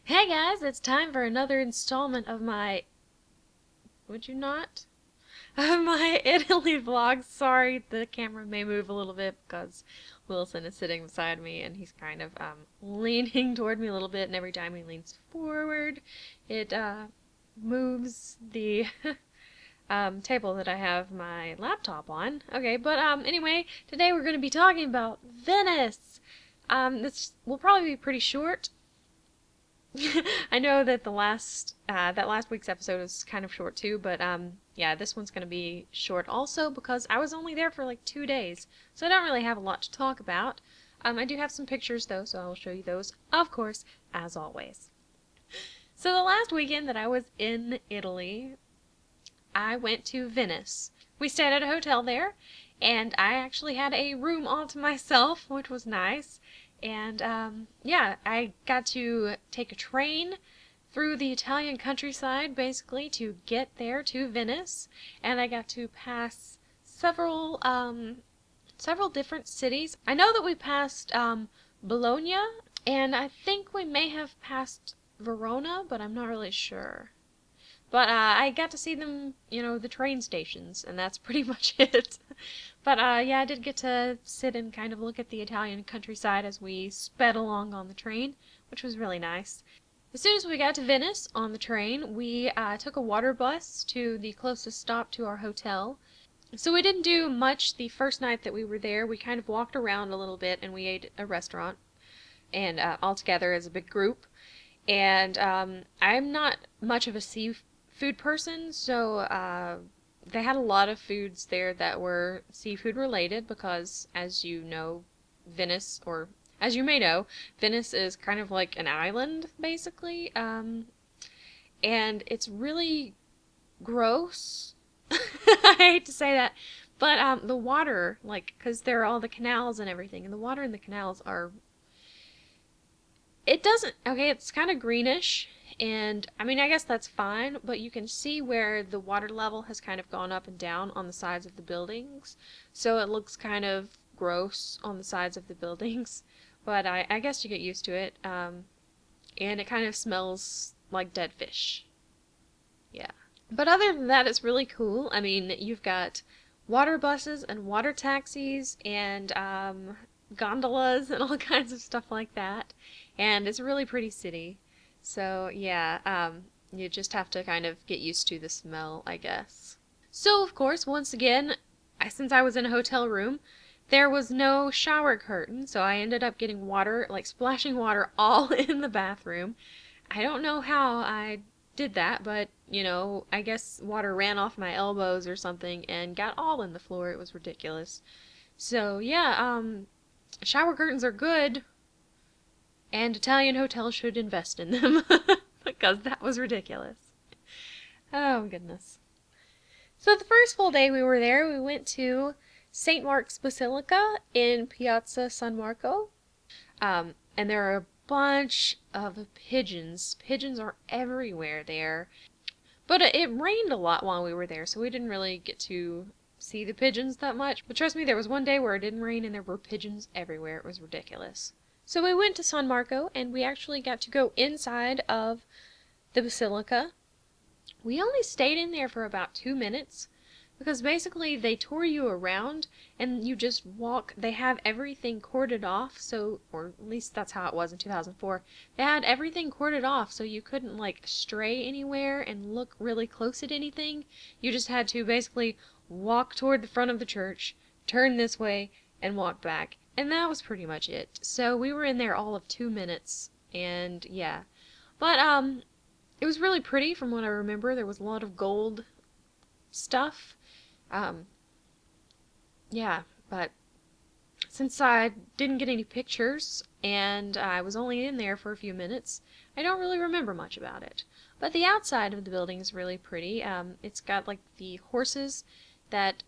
Hey guys, it's time for another installment of my, would you not? Of my Italy vlog. Sorry, the camera may move a little bit because Wilson is sitting beside me and he's kind of leaning toward me a little bit, and every time he leans forward, it moves the table that I have my laptop on. Okay, but anyway, today we're going to be talking about Venice. This will probably be pretty short. I know that the last that last week's episode was kind of short too, but yeah, this one's gonna be short also because I was only there for like 2 days, so I don't really have a lot to talk about. I do have some pictures though, so I will show you those, of course, as always. So the last weekend that I was in Italy, I went to Venice. We stayed at a hotel there, and I actually had a room all to myself, which was nice. And yeah, I got to take a train through the Italian countryside basically to get there to Venice, and I got to pass several different cities. I know that we passed Bologna, and I think we may have passed Verona, but I'm not really sure. But I got to see them, the train stations, and that's pretty much it. But yeah, I did get to sit and kind of look at the Italian countryside as we sped along on the train, which was really nice. As soon as we got to Venice on the train, we took a water bus to the closest stop to our hotel. So we didn't do much the first night that we were there. We kind of walked around a little bit and we ate at a restaurant, and all together as a big group. And I'm not much of a seafood person, so they had a lot of foods there that were seafood related because, as you know, Venice, or as you may know, Venice is kind of like an island, basically. And it's really gross. I hate to say that, but the water, like, because there are all the canals and everything, and the water in the canals are, it doesn't, okay, it's kind of greenish, and I mean, I guess that's fine, but you can see where the water level has kind of gone up and down on the sides of the buildings, so it looks kind of gross on the sides of the buildings, but I guess you get used to it, and it kind of smells like dead fish. Yeah. But other than that, it's really cool. I mean, you've got water buses and water taxis and gondolas and all kinds of stuff like that. And it's a really pretty city. So, yeah, you just have to kind of get used to the smell, I guess. So, of course, once again, since I was in a hotel room, there was no shower curtain, so I ended up getting water, like splashing water all in the bathroom. I don't know how I did that, but I guess water ran off my elbows or something and got all in the floor. It was ridiculous. So, yeah, shower curtains are good, and Italian hotels should invest in them because that was ridiculous. Oh, goodness. So, the first full day we were there, we went to St. Mark's Basilica in Piazza San Marco. And there are a bunch of pigeons. Pigeons are everywhere there. But it rained a lot while we were there, so we didn't really get to see the pigeons that much. But trust me, there was one day where it didn't rain and there were pigeons everywhere. It was ridiculous. So we went to San Marco and we actually got to go inside of the basilica. We only stayed in there for about 2 minutes because basically they tour you around and you just walk. They have everything corded off, so, or at least that's how it was in 2004. They had everything corded off so you couldn't like stray anywhere and look really close at anything. You just had to basically walk toward the front of the church, turn this way, and walk back. And that was pretty much it. So we were in there all of 2 minutes, and yeah. But it was really pretty from what I remember. There was a lot of gold stuff. Um, yeah, but since I didn't get any pictures and I was only in there for a few minutes, I don't really remember much about it. But the outside of the building is really pretty. It's got like the horses that,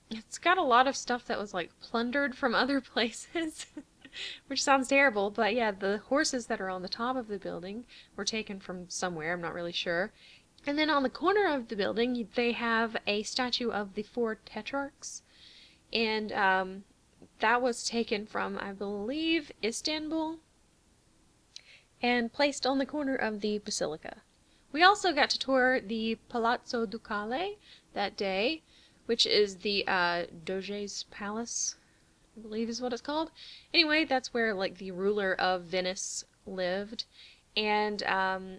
it's got a lot of stuff that was like plundered from other places, which sounds terrible, but yeah, the horses that are on the top of the building were taken from somewhere, I'm not really sure. And then on the corner of the building, they have a statue of the four tetrarchs. And that was taken from, I believe, Istanbul. and placed on the corner of the basilica. We also got to tour the Palazzo Ducale that day, which is the Doge's Palace, I believe is what it's called. Anyway, that's where like the ruler of Venice lived. And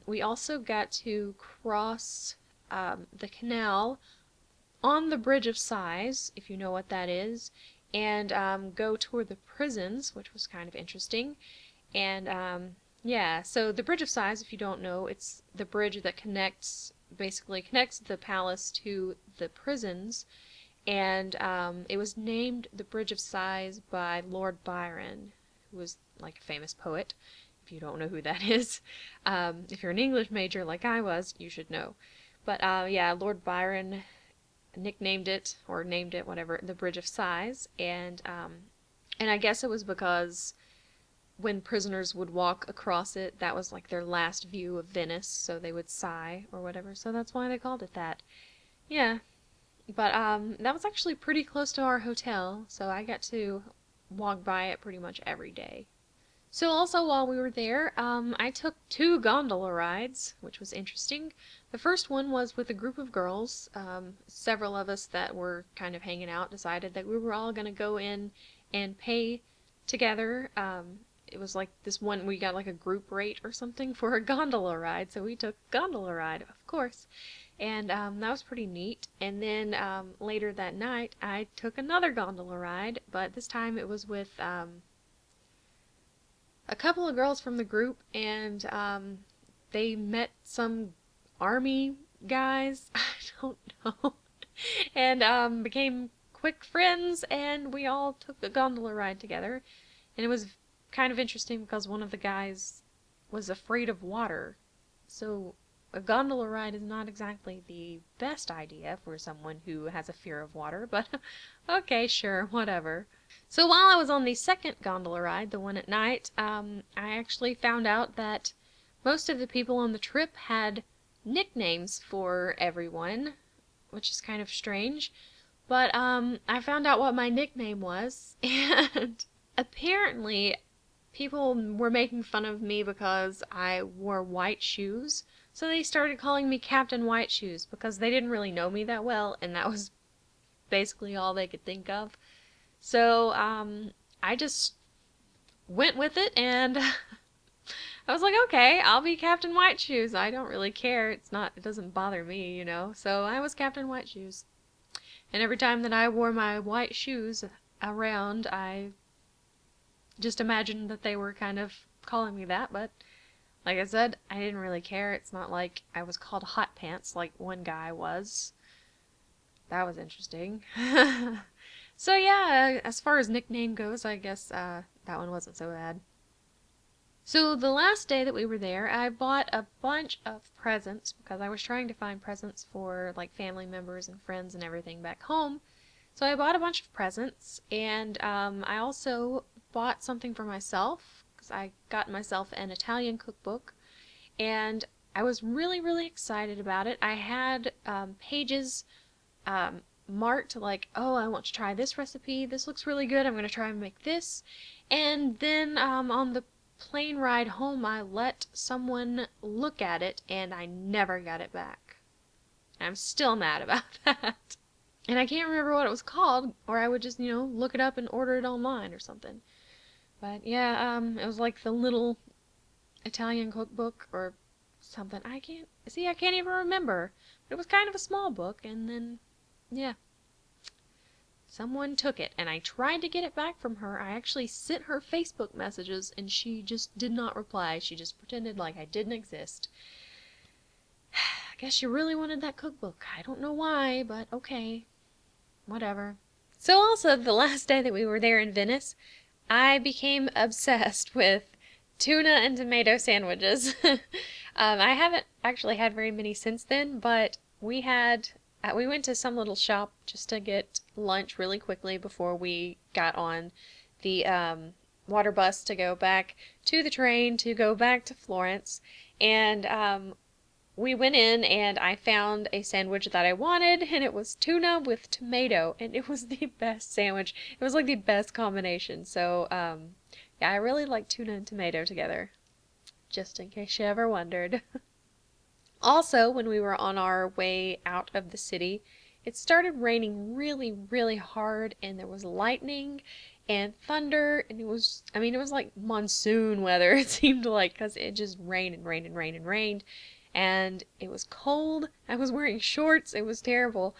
we also got to cross the canal on the Bridge of Sighs, if you know what that is, and go tour the prisons, which was kind of interesting. And yeah, so the Bridge of Sighs, if you don't know, it's the bridge that basically connects the palace to the prisons. And it was named the Bridge of Sighs by Lord Byron, who was like a famous poet. If you don't know who that is, if you're an English major like I was, you should know. But yeah, Lord Byron nicknamed it, or named it, whatever, the Bridge of Sighs. And I guess it was because when prisoners would walk across it, that was like their last view of Venice, so they would sigh or whatever. So that's why they called it that. Yeah. But that was actually pretty close to our hotel, so I got to walk by it pretty much every day. So also while we were there, I took 2 gondola rides, which was interesting. The first one was with a group of girls. Several of us that were kind of hanging out decided that we were all going to go in and pay together. It was like this one, we got like a group rate or something for a gondola ride, so we took a gondola ride, of course. And that was pretty neat. And then later that night, I took another gondola ride, but this time it was with a couple of girls from the group, and they met some army guys, I don't know, and became quick friends, and we all took a gondola ride together. And it was kind of interesting because one of the guys was afraid of water, so a gondola ride is not exactly the best idea for someone who has a fear of water, but okay, sure, whatever. So while I was on the second gondola ride, the one at night, I actually found out that most of the people on the trip had nicknames for everyone, which is kind of strange. But I found out what my nickname was, and apparently people were making fun of me because I wore white shoes. So they started calling me Captain White Shoes because they didn't really know me that well, and that was basically all they could think of. So I just went with it, and I was like, okay, I'll be Captain White Shoes. I don't really care. It doesn't bother me, you know. So I was Captain White Shoes. And every time that I wore my white shoes around, I just imagined that they were kind of calling me that, but like I said, I didn't really care. It's not like I was called Hot Pants like one guy was. That was interesting. So yeah, as far as nickname goes, I guess that one wasn't so bad. So the last day that we were there, I bought a bunch of presents because I was trying to find presents for like family members and friends and everything back home. So I bought a bunch of presents, and I also bought something for myself because I got myself an Italian cookbook, and I was really, really excited about it. I had pages marked like, oh, I want to try this recipe. This looks really good. I'm going to try and make this. And then on the plane ride home, I let someone look at it, and I never got it back. I'm still mad about that. And I can't remember what it was called, or I would just, look it up and order it online or something. But yeah, it was like the little Italian cookbook or something. I can't even remember. But it was kind of a small book, and then, yeah. Someone took it, and I tried to get it back from her. I actually sent her Facebook messages, and she just did not reply. She just pretended like I didn't exist. I guess she really wanted that cookbook. I don't know why, but okay. Whatever. So also, the last day that we were there in Venice, I became obsessed with tuna and tomato sandwiches. I haven't actually had very many since then, but we went to some little shop just to get lunch really quickly before we got on the water bus to go back to the train to go back to Florence. And we went in, and I found a sandwich that I wanted, and it was tuna with tomato, and it was the best sandwich. It was like the best combination. So, yeah, I really like tuna and tomato together. just in case you ever wondered. Also, when we were on our way out of the city, it started raining really, really hard, and there was lightning and thunder, and it was like monsoon weather, it seemed like, because it just rained and rained and rained and rained, and it was cold. I was wearing shorts. It was terrible.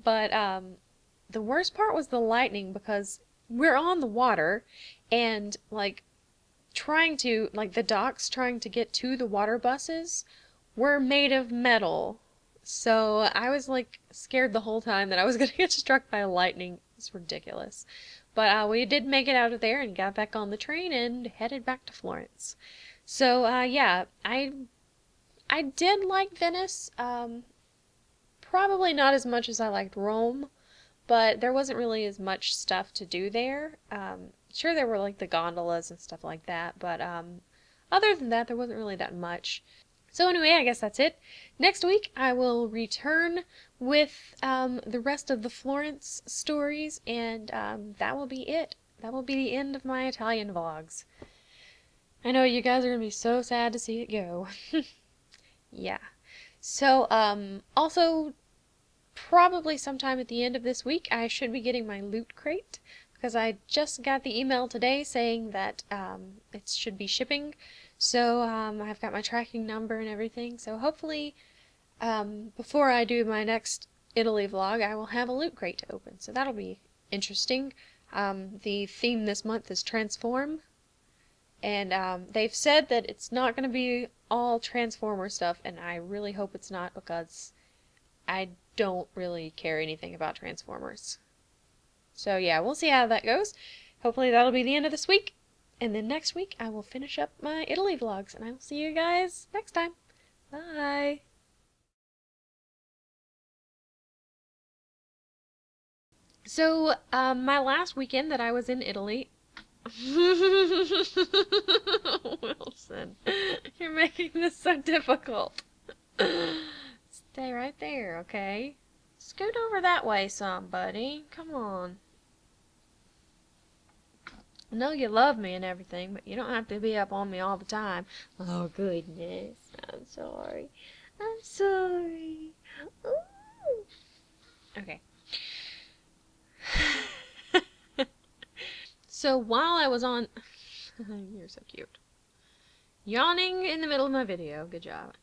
But the worst part was the lightning because we're on the water, and the docks trying to get to the water buses were made of metal. So I was like scared the whole time that I was gonna get struck by lightning. It's ridiculous. But we did make it out of there and got back on the train and headed back to Florence. So yeah, I did like Venice. Probably not as much as I liked Rome, but there wasn't really as much stuff to do there. Sure, there were like the gondolas and stuff like that, but other than that, there wasn't really that much. So anyway, I guess that's it. Next week, I will return with the rest of the Florence stories, and that will be it. That will be the end of my Italian vlogs. I know you guys are going to be so sad to see it go. Yeah. So, also, probably sometime at the end of this week, I should be getting my loot crate, because I just got the email today saying that it should be shipping. So I've got my tracking number and everything. So hopefully before I do my next Italy vlog, I will have a loot crate to open. So that'll be interesting. The theme this month is Transform. And they've said that it's not going to be all Transformer stuff, and I really hope it's not, because I don't really care anything about Transformers. So yeah, we'll see how that goes. Hopefully that'll be the end of this week. And then next week I will finish up my Italy vlogs, and I will see you guys next time. Bye! So, my last weekend that I was in Italy... Wilson, you're making this so difficult. Stay right there, okay? Scoot over that way some, buddy. Come on. I know you love me and everything, but you don't have to be up on me all the time. Oh, goodness. I'm sorry. I'm sorry. Ooh. Okay. So while I was on... You're so cute. Yawning in the middle of my video. Good job.